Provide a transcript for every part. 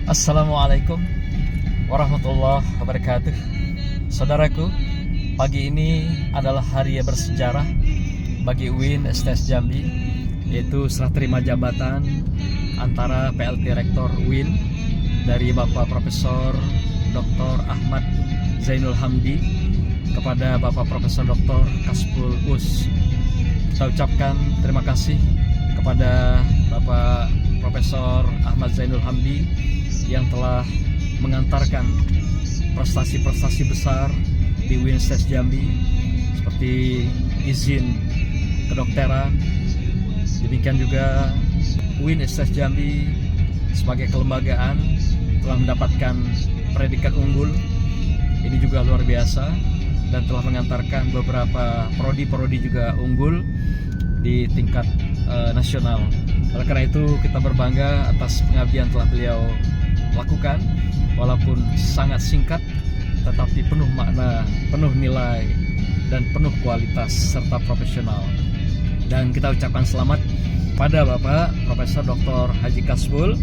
Assalamualaikum warahmatullahi wabarakatuh. Saudaraku, pagi ini adalah hari yang bersejarah bagi UIN STS Jambi, yaitu serah terima jabatan antara PLT Rektor UIN dari Bapak Profesor Dr. Ahmad Zainul Hamdi kepada Bapak Profesor Dr. Kasbul US. Kita ucapkan terima kasih kepada Bapak Profesor Ahmad Zainul Hamdi yang telah mengantarkan prestasi-prestasi besar di UIN STS Jambi seperti izin kedokteran. Demikian juga UIN STS Jambi sebagai kelembagaan telah mendapatkan predikat unggul. Ini juga luar biasa dan telah mengantarkan beberapa prodi-prodi juga unggul di tingkat nasional. Oleh karena itu kita berbangga atas pengabdian telah beliau lakukan, walaupun sangat singkat tetapi penuh makna, penuh nilai dan penuh kualitas serta profesional. Dan kita ucapkan selamat pada Bapak Profesor Dr. Haji Kasbul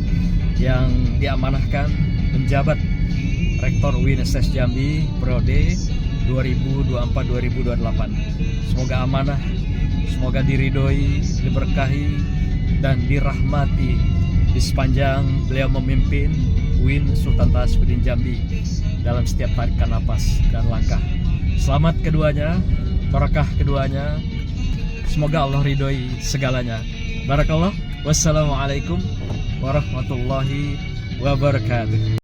yang diamanahkan menjabat Rektor UIN STS Jambi periode 2024-2028. Semoga amanah, semoga diridhoi, diberkahi dan dirahmati di sepanjang beliau memimpin UIN Sultan Tasbuddin Jambi dalam setiap tarikan napas dan langkah. Selamat keduanya, barakah keduanya. Semoga Allah ridhoi segalanya. Barakallah. Wassalamualaikum warahmatullahi wabarakatuh.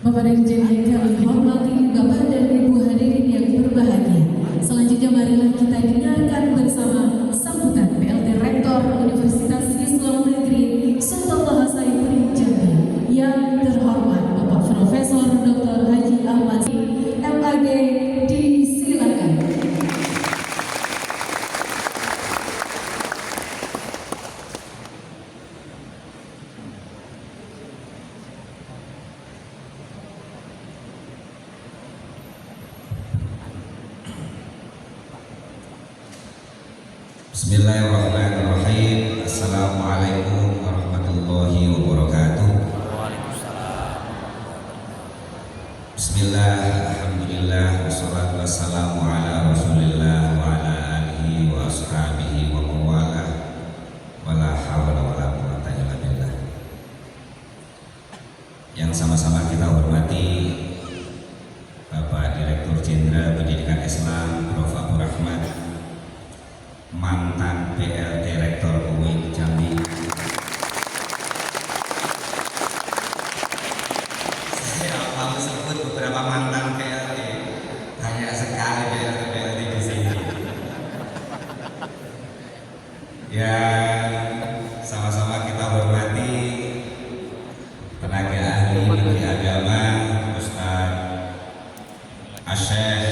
Bapak dan Ibu yang kami hormati, Bapak dan Ibu hadirin yang berbahagia. Selanjutnya marilah kita dengarkan bersama sambutan PLT Rektor Universitas Islam Negeri Sultan Hasanuddin Jambi yang terhormat Bapak Profesor Dr. Haji Ahmad MAG, disilakan. Bismillahirrahmanirrahim. Assalamualaikum warahmatullahi wabarakatuh. Bismillah, alhamdulillah, wassalatu wassalamu ala rasulillah wa ala alihi wa ashabihi wa mawalah, wa la hawla wa la quwwata illa billah. Yang sama-sama kita hormati Bapak Direktur Jenderal Pendidikan Islam Prof. Abdul Rahman, mantan PLT Rektor UIN Jambi. Saya mau sebut beberapa mantan PLT, banyak sekali PLT di sini. Yang sama-sama kita hormati tenaga ahli Menteri Agama Ustaz Asy'ad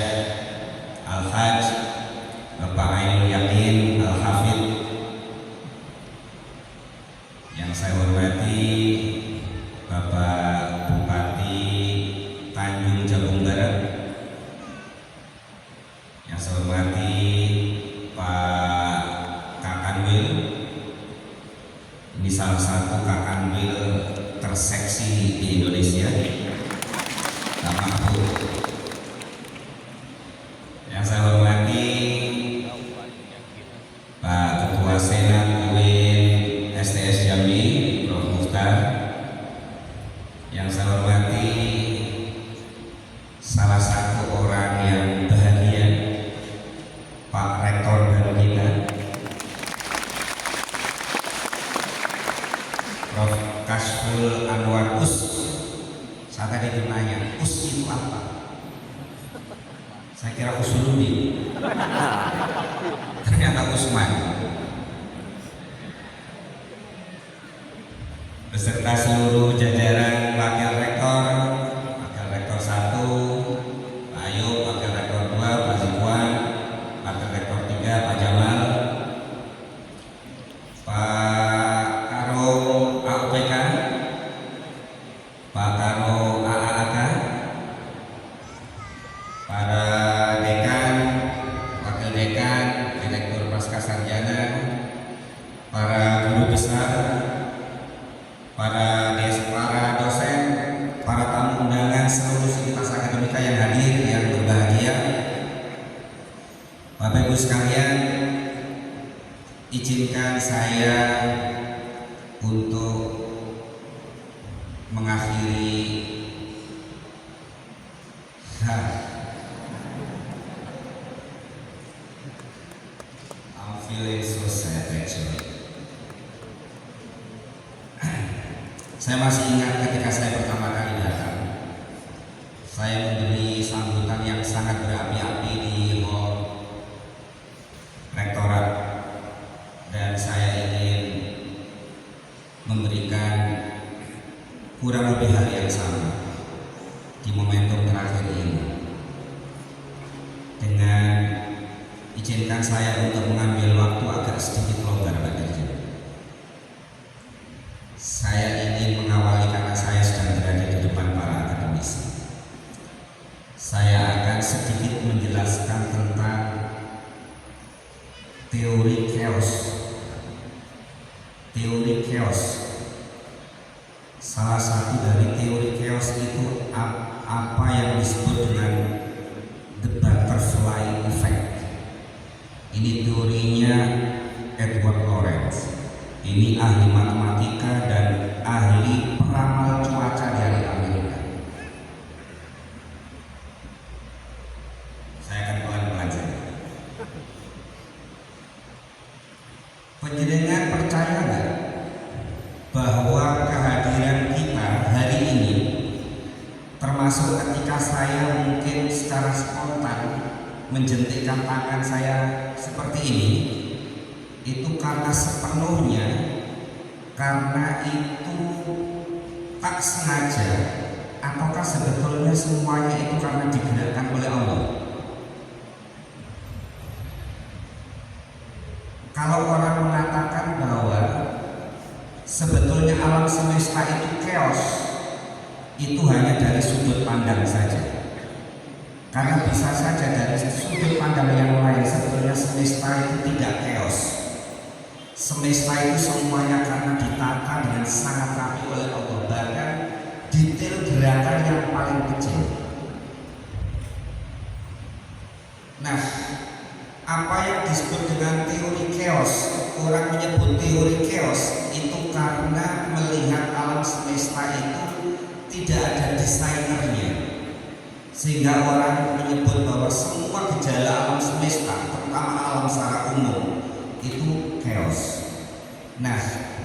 Al-Hajj Bapak Ainul Yakin Al-Hafid, yang saya hormati Bapak Bupati Tanjung Jabung Barat, yang saya hormati Pak Kakanwil, ini salah satu Kakanwil terseksi di Indonesia, Pak Mahfud. Yang saya hormati Pak Ketua Senat UIN STS Jambi, Prof. Mukhtar. Yang saya hormati salah satu orang yang bahagia, Pak Rektor baru kita, Prof. Kasful Anwar Us. Saya tadi ditanya, Us itu apa? Saya kira Usuluddin, ternyata Usman. Beserta seluruh jajaran Wakil Rektor 1, Pak Ayub, Wakil Rektor 2, Pak Zikwan, Wakil Rektor 3, Pak Jamal, Pak Karo AUPK, Pak Karo AAK, para dekan, wakil dekan, direktur pascasarjana, para guru besar, para dosen, para tamu undangan, seluruh sivitas akademika yang hadir, yang berbahagia. Bapak Ibu sekalian, izinkan saya untuk mengakhiri I'm feeling so sad actually. Saya masih ingat ketika saya pertama kali datang. Saya memberi sambutan yang sangat berapi-api di hall rektorat, dan saya ingin memberikan kurang lebih hal yang sama di momentum terakhir ini. Dengan izinkan saya untuk mengambil waktu agak sedikit longgar Pak Dirjen. Saya ingin mengawali karena saya sedang berada di depan para akademisi. Saya akan sedikit menjelaskan tentang teori chaos. Teori chaos. Salah satu dari teori chaos itu apa yang disebut dengan the butterfly effect. Ini teorinya Edward Lorenz. Ini ahli matematika dan ahli peramal cuaca dari Amerika. Saya akan pelan-pelan saja. Penjenengan percaya nggak bahwa kehadiran kita hari ini, termasuk ketika saya mungkin secara spontan menjentikkan tangan saya seperti ini, itu karena sepenuhnya karena itu tak sengaja, ataukah sebetulnya semuanya itu karena digerakkan oleh Allah? Kalau orang mengatakan bahwa sebetulnya alam semesta itu chaos, itu hanya dari sudut pandang saja. Karena bisa saja dari sudut pandang yang lain sebetulnya semesta itu tidak chaos. Semesta itu semuanya karena ditata dengan sangat rapi oleh Allah, bahkan detail gerakan yang paling kecil. Nah, apa yang disebut dengan teori chaos, orang menyebut teori chaos itu karena melihat alam semesta itu tidak ada desainernya, sehingga orang menyebut bahwa semua gejala alam semesta, terutama alam secara umum, itu chaos. Nah,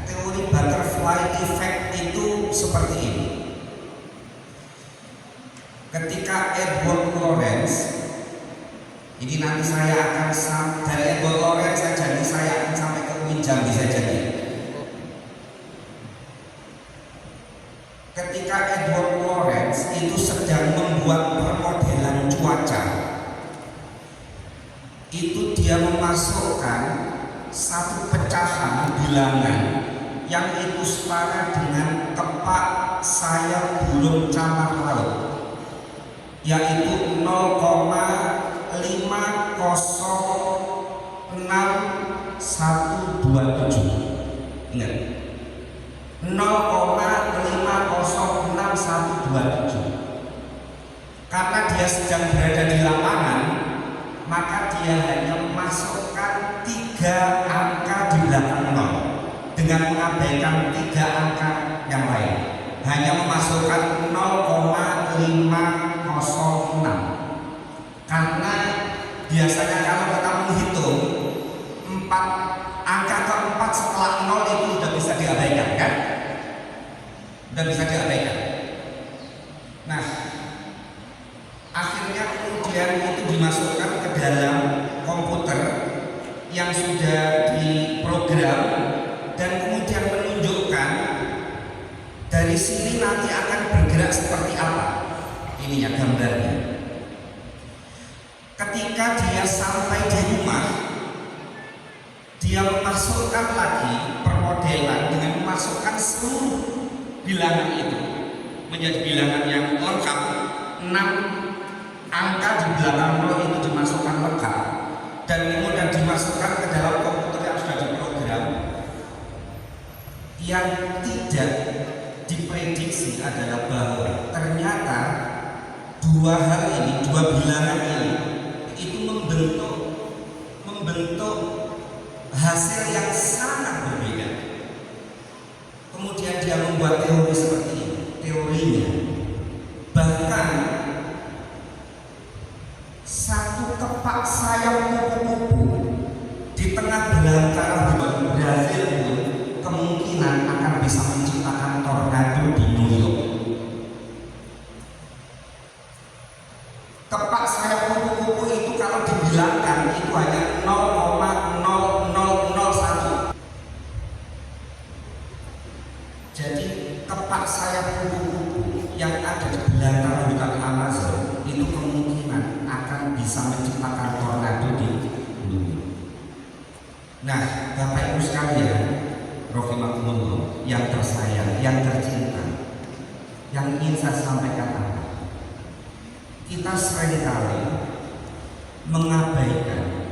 teori butterfly effect itu seperti ini. Ketika Edward Lorenz, ini nanti saya akan dari Edward Lorenz saja, saya akan sampai ke UIN Jambi saja nih. Ketika Edward Lorenz itu sedang membuat permodelan cuaca, itu dia memasukkan satu pecahan bilangan yang itu setara dengan kepak sayap burung camar laut, yaitu 0,506.127. Ingat, 0,506.127. Karena dia sedang berada di lapangan, maka dia hanya memasukkan 3 angka di belakang 0 dengan mengabaikan 3 angka yang lain. Hanya memasukkan 0,506. Karena biasanya kalau kita menghitung 4 angka keempat setelah 0 itu sudah bisa diabaikan, kan? Sudah bisa diabaikan. Nah, akhirnya kemudian itu dimasukkan ke dalam komputer yang sudah diprogram dan kemudian menunjukkan dari sini nanti akan bergerak seperti apa. Ini ya gambarnya. Ketika dia sampai di rumah, dia memasukkan lagi permodelan dengan memasukkan seluruh bilangan itu menjadi bilangan yang lengkap. 6 angka di belakang 0 itu dimasukkan lengkap dan kemudian dimasukkan ke dalam komputer yang sudah diprogram. Yang tidak diprediksi adalah bahwa ternyata 2 hal ini, 2 bilangan ini itu membentuk hasil yang sangat berbeda. Kemudian dia membuat teori seperti ini. Teorinya bahkan satu kepak sayap kupu-kupu di tengah belantara Brazil pun kemungkinan akan bisa menciptakan tornado di New York. Kepak sayap kupu-kupu itu kalau dibilangkan itu hanya 0,0001. Jadi kepak sayap kupu-kupu yang ada di belakang hutan Amazon itu kemungkinan akan bisa menciptakan tornado di bumi. Nah, Bapak Ibu sekalian, rahimakumullah, yang tersayang, yang tercinta, yang ingin saya sampaikan apa? Kita seringkali mengabaikan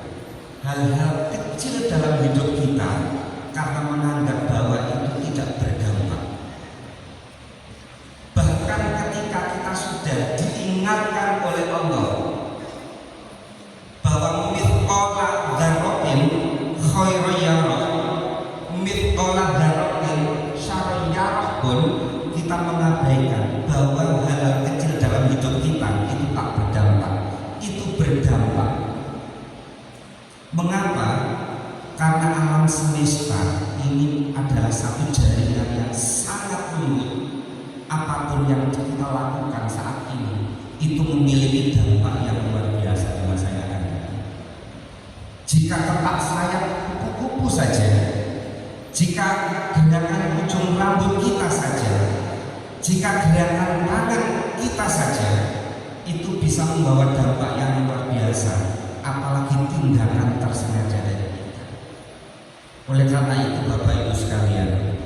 hal-hal kecil dalam hidup kita karena menganggap bahwa itu tidak berdampak. Bahkan ketika kita sudah diingatkan oleh Allah bahwa mithqala dzarratin khairan yarah, mithqala dzarratin syarran yarah pun kita mengabaikan bahwa hal-hal kecil dalam hidup kita itu tak berdampak. Itu berdampak. Mengapa? Karena alam semesta ini adalah satu jaringan yang sangat luwih. Apapun yang kita lakukan saat ini itu memiliki dampak yang luar biasa di masa yang akan datang. Jika kepak sayap kupu-kupu saja, jika gerakan ujung rambut kita saja, jika gerakan tangan kita saja itu bisa membawa dampak yang luar biasa, apalagi tindakan tersengaja dari kita. Oleh karena itu Bapak Ibu sekalian,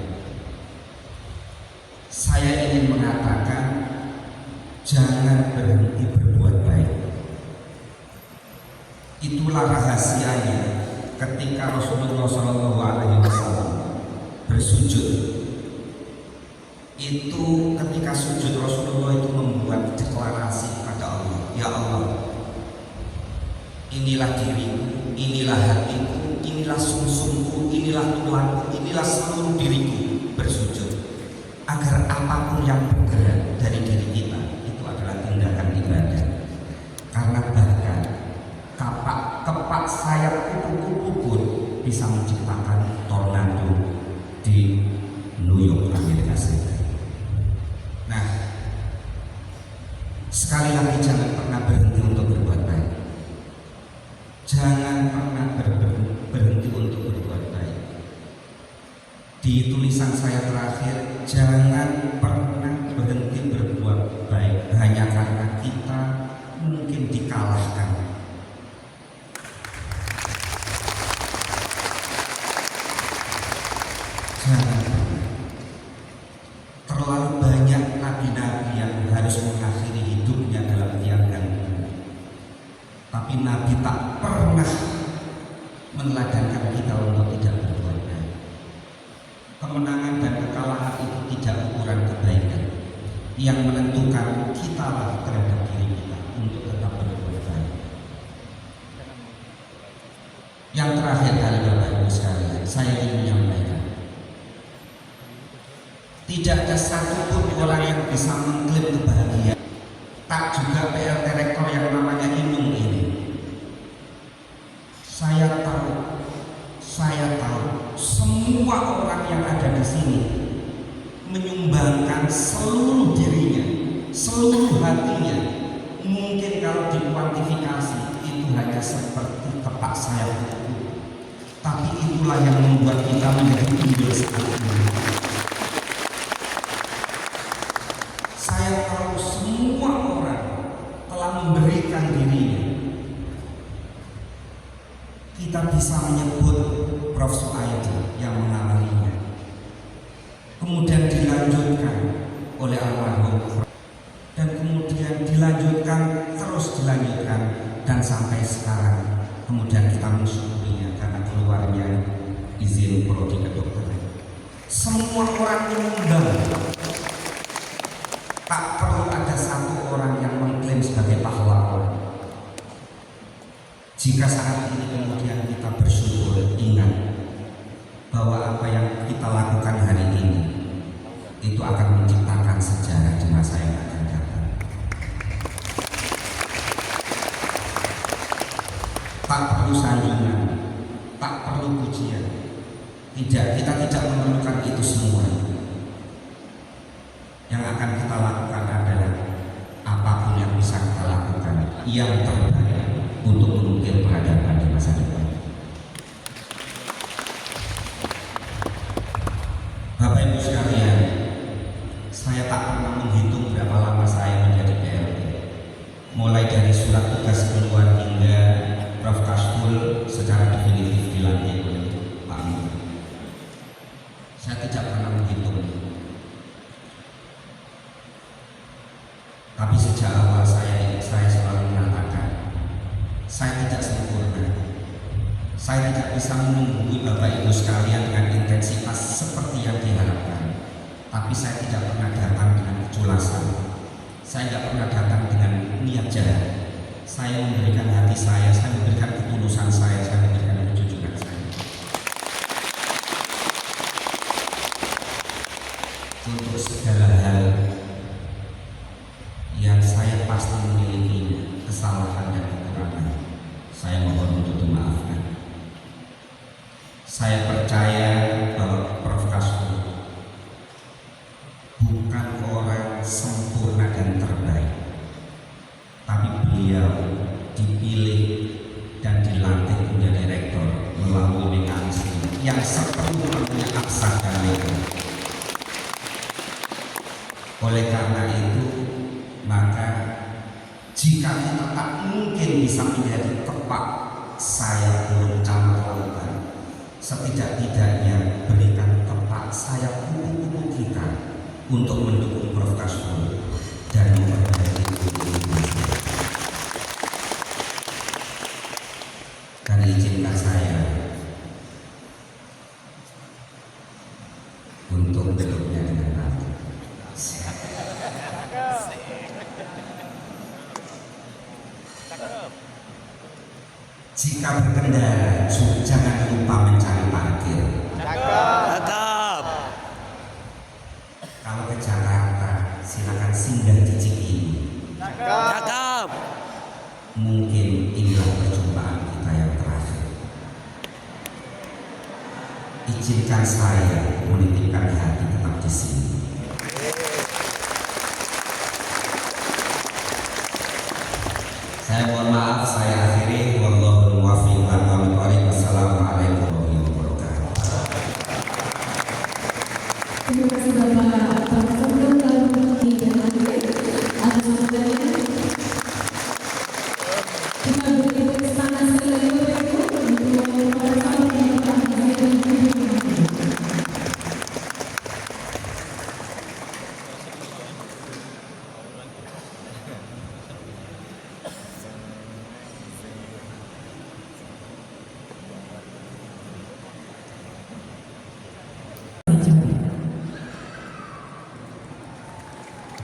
saya ingin mengatakan jangan berhenti berbuat baik. Itulah rahasianya ketika Rasulullah SAW bersujud. Itu ketika sujud Rasulullah itu membuat deklarasi pada Allah, ya Allah, inilah diriku, inilah hatiku, inilah sumsumku, inilah tulangku, inilah seluruh diriku bersujud, agar apapun yang bergerak dari diri kita itu adalah tindakan ibadah. Karena bahkan kepak sayap kupu-kupu pun bisa menciptakan tornado di New York, Amerika Serikat. Nah, sekali lagi jangan pernah berhenti untuk berbuat baik. Jangan pernah berhenti untuk berbuat baik. Di tulisan saya terakhir, jangan pernah berhenti berbuat baik hanya karena kita mungkin dikalahkan. Jangan pernah. Terlalu banyak nabi-nabi yang harus mengakhiri hidupnya dalam tiang gantung, tapi Nabi tak pernah meneladangkan kita untuk tidak berbuat baik. Kemenangan dan kekalahan itu tidak ukuran kebaikan. Yang menentukan kita lah terhadap diri kita untuk tetap berbuat baik. Yang terakhir kali Bapak Ibu sekalian, saya ingin menyampaikan, tidak ada satupun orang yang bisa mengklaim kebahagiaan, tak juga PLT Rektor yang namanya Inung ini. Saya tahu semua orang yang ada di sini menyumbangkan seluruh dirinya, seluruh hatinya. Mungkin kalau dikuantifikasi itu hanya seperti kepak sayap kupu, tapi itulah yang membuat kita menjadi unggul saat ini. Saya tahu semua orang telah memberikan dirinya. Kita bisa menyebut Prof. Suaidi yang mengawalinya, kemudian dilanjutkan oleh almarhum, dan kemudian dilanjutkan, terus dilanjutkan, dan sampai sekarang kemudian kita mensyukurinya karena keluarnya izin prodi kedokteran. Semua orang menyumbang. Tak perlu ada satu orang yang mengklaim sebagai pahlawan. Jika saat ini kemudian kita bersyukur, ingat bahwa apa yang kita lakukan hari ini itu akan menciptakan sejarah di masa yang akan datang. Tak perlu sanjungan, tak perlu pujian. Tidak, kita tidak memerlukan itu semua. Yang akan kita lakukan adalah apapun yang bisa kita lakukan yang terbaik untuk mengukir peradaban di masa depan. Bapak Ibu sekalian, saya tak pernah menghitung berapa lama saya menjadi PLT. Mulai dari surat tugas keluar hingga Prof. Kashful secara definitif dilantik oleh Pak Menteri. Saya tidak pernah menghitung. Tapi sejak awal saya selalu mengatakan, saya tidak sempurna. Saya tidak bisa menunggui Bapak Ibu sekalian dengan intensitas seperti yang diharapkan. Tapi saya tidak pernah datang dengan keculasan. Saya tidak pernah datang dengan niat jahat. Saya memberikan hati saya memberikan ketulusan saya memberikan kejujuran saya. Untuk segala hal yang saya pasti memiliki kesalahan dan kekurangan, saya mohon untuk dimaafkan. Saya percaya bahwa Prof. Kashful bukan orang sempurna dan terbaik, tapi beliau dipilih dan dilantik menjadi rektor melalui mekanisme yang sepenuhnya absah dan legal. Oleh karena itu, maka jika kita tak mungkin bisa menjadi tepat, saya berencana melakukan setidak-tidaknya berikan tempat saya kubu-kubu kita untuk mendukung Prof. Kashful dan memperbaiki ini. Dan izinkan saya untuk beloknya dengan baik. Jika berkendara, jangan lupa mencari parkir. Cakep. Kalau ke Jakarta, silakan singgah di Cikini. Cakep. Mungkin inilah perjumpaan kita yang terakhir. Izinkan saya menitipkan hati tetap di sini. Saya mohon maaf, saya akhiri. Wallahul muwaffiq wal aqwam. Wassalamualaikum warahmatullahi wabarakatuh. Terima kasih Bapak Profesor Dr. Hidayat atas sambutannya. Kita beri tepuk tangan sekali lagi Bapak Ibu untuk Profesor yang telah menyampaikan pembicaraan.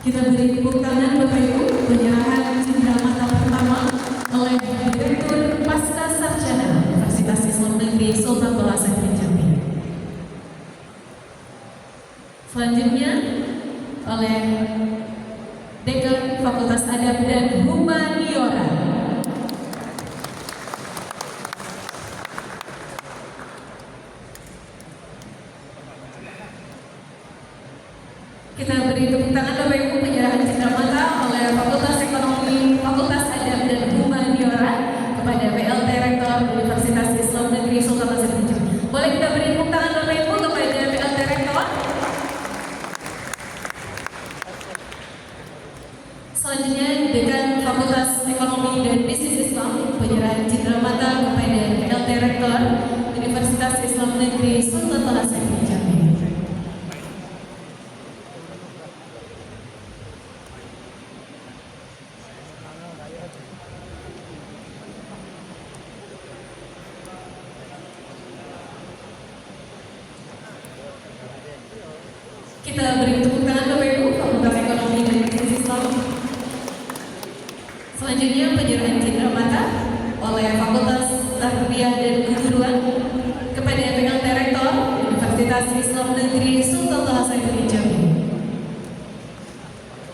Kita beri tepuk tangan Bapak Ibu penyerahan cindera mata pertama oleh Direktur Pasca Sarjana Universitas Islam Negeri Sultan Toha Sakti Jambi. Selanjutnya oleh Dekan Fakultas Adab dan Humaniora. Kita beri tepuk tangan Bapak Ibu penyerahan cindera mata oleh Fakultas Ekonomi, Fakultas Adab dan Humaniora kepada PLT Rektor Universitas Islam Negeri Sultan Hasanuddin. Boleh kita beri tepuk tangan Bapak Ibu kepada PLT Rektor? Selanjutnya Dekan Fakultas Ekonomi dan Bisnis Islam penyerahan cindera mata kepada PLT Rektor Universitas Islam Negeri Sultan Hasanuddin Jambi. Kita beri tepuk tangan Bapak Ibu Fakultas Ekonomi dan Bisnis Islam. Selanjutnya penyerahan cindera mata oleh Fakultas Tarbiyah dan Keguruan kepada PLT Rektor Universitas Islam Negeri Sultan Toha Sakti Jambi.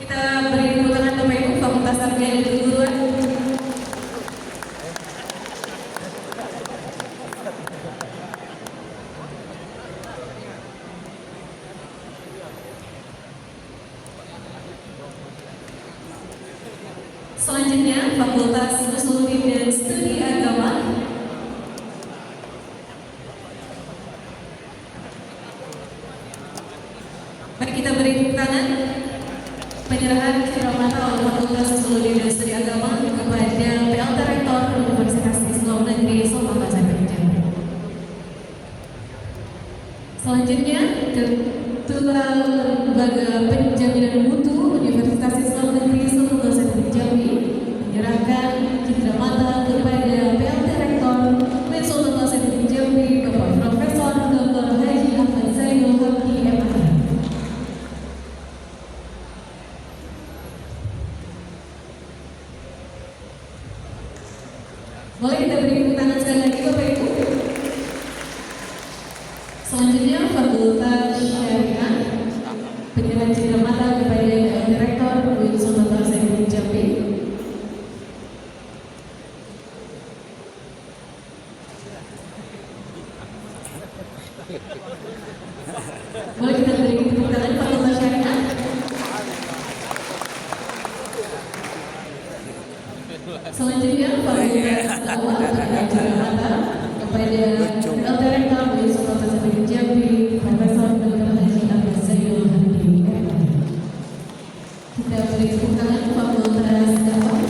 Kita beri tepuk tangan Bapak Ibu Fakultas Tarbiyah dan Keguruan. Selanjutnya Fakultas Usuluddin dan Studi Agama. Mari kita beri tepuk tangan penyerahan ceramata oleh Fakultas Usuluddin dan Studi Agama kepada PLT Rektor Universitas Islam Negeri Sultan Hasanuddin Jambi. Selanjutnya Ketua Lembaga Penjaminan Mutu Universitas Islam Negeri Sultan Hasanuddin Jambi menyerahkan ceramata kepada PLT Rektor UIN Sultan Hasanuddin Jambi Bapak Profesor Dr. Haji Ahmad Zainul Hamdi MA. Boleh kita beri tepuk tangan sekali lagi Bapak Ibu. Selanjutnya Fakultas Syariah penyerahan ceramata kepada Direktur UIN Sultan Hasanuddin Jambi. Boleh kita beri tepuk tangan Fakultas Syariah. Selanjutnya Fakultas Dakwah penyerahan ceramata kepada Direktur UIN Sultan Hasanuddin Jambi Profesor Dr. Haji Ahmad Zainul Hamdi MA. Kita beri tepuk tangan Fakultas Dakwah.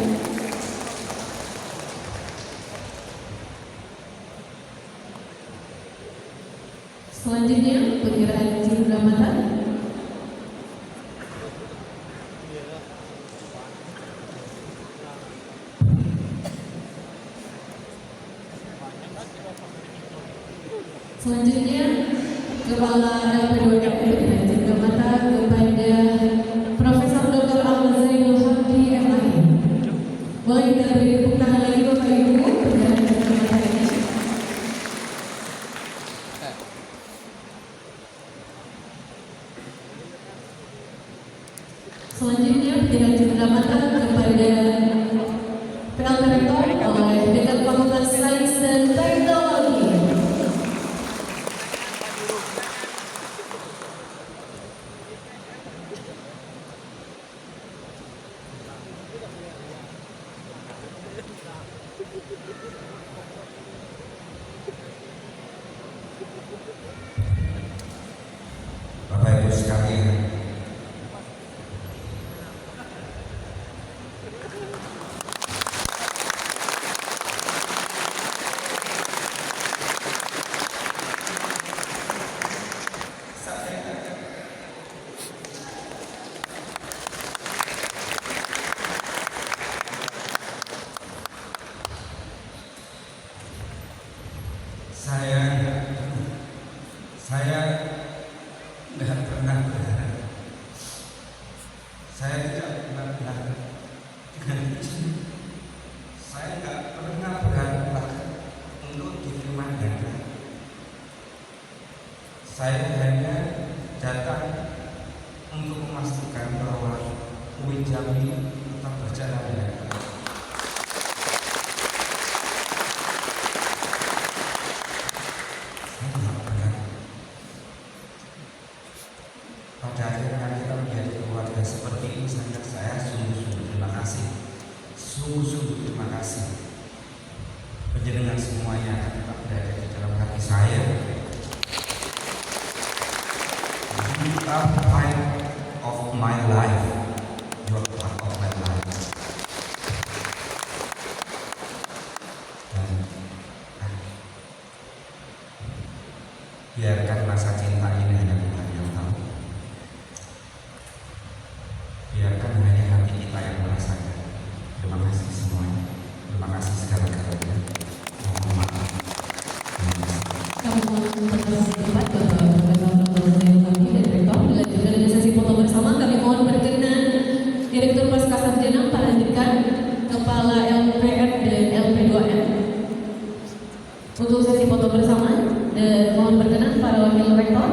Selanjutnya penyerahan ceramata selanjutnya Kepala LP2M penyerahan ceramata kepada Profesor Dr. Ahmad Zainul Hamdi MA. Boleh kita beri tepuk tangan lagi Bapak Ibu penyerahan ceramata ini. Selanjutnya penyerahan ceramata kepada PLT Rektor oleh Dekan Fakultas Sains dan Teknologi. Bapak Ibu sekalian, saya nggak pernah berharap, saya tidak pernah berharap dengan izin, saya nggak pernah berharap bahkan untuk diterima ganda. Saya hanya datang untuk memastikan bahwa UIN Jambi tetap berjalan dengan baik. Pada akhirnya kita menjadi keluarga seperti ini saja, saya sungguh-sungguh terima kasih, sungguh-sungguh terima kasih. Penjenengan semuanya akan tetap berada di dalam hati saya. You are part of my life. You are part of my life. Dan biarkan rasa cinta ini hanya Tuhan yang tahu. Biarkan hanya hati kita yang merasakan. Terima kasih semuanya. Terima kasih segala-galanya. Mohon maaf. Kami mohon berkenan tempat Bapak Profesor Dr. Zainul Hamdi dan Rektor. Dilanjutkan dengan sesi foto bersama. Kami mohon berkenan Direktur Pasca Sarjana Pak Dekan, Kepala LPM dan LP2M untuk sesi foto bersama. Dan mohon berkenan para wakil rektor.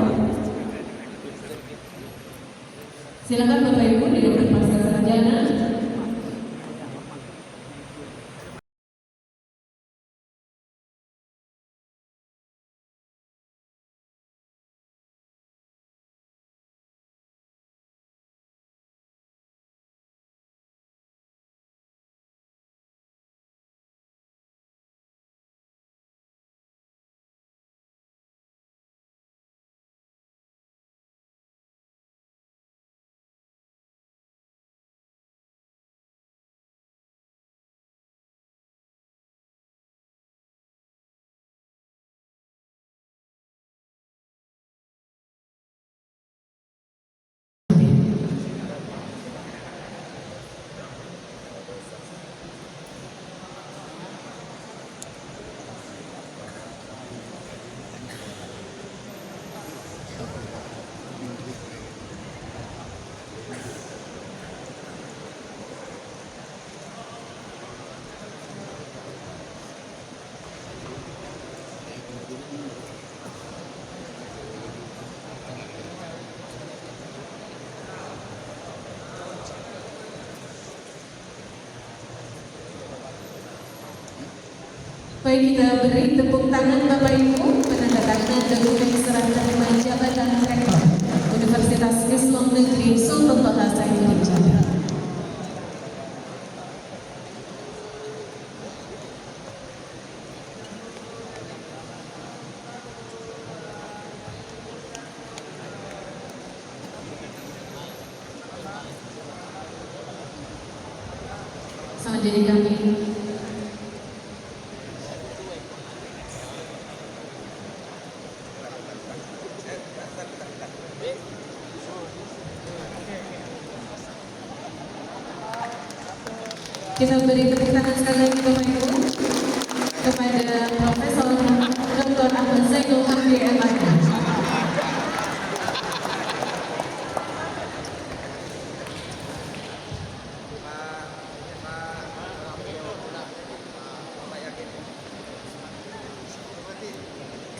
Silakan Bapak Ibu Direktur Pasca Sarjana Baik, kita beri tepuk tangan Bapak Ibu penandatangan dokumen serah terima jabatan Rektor Universitas Islam Negeri Sultan Toha Saifuddin Jambi. Selanjutnya kami beri tepuk tangan sekali lagi Bapak Ibu kepada Profesor Dr. Ahmad Zainul Hamdi MAD.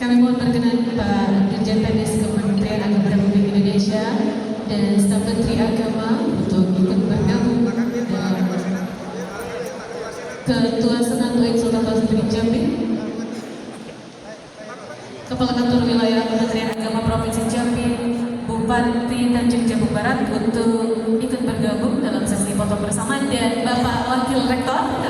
Kami mohon perkenan Pak Dirjen Pendes Kementerian Agama Republik Indonesia dan staf Menteri Agama untuk ikut bergabung dan Ketua Senat UIN Sultan Toha Saifuddin Jambi, Kepala Kantor Wilayah Kementerian Agama Provinsi Jambi, Bupati Tanjung Jabung Barat untuk ikut bergabung dalam sesi foto bersama, dan Bapak Wakil Rektor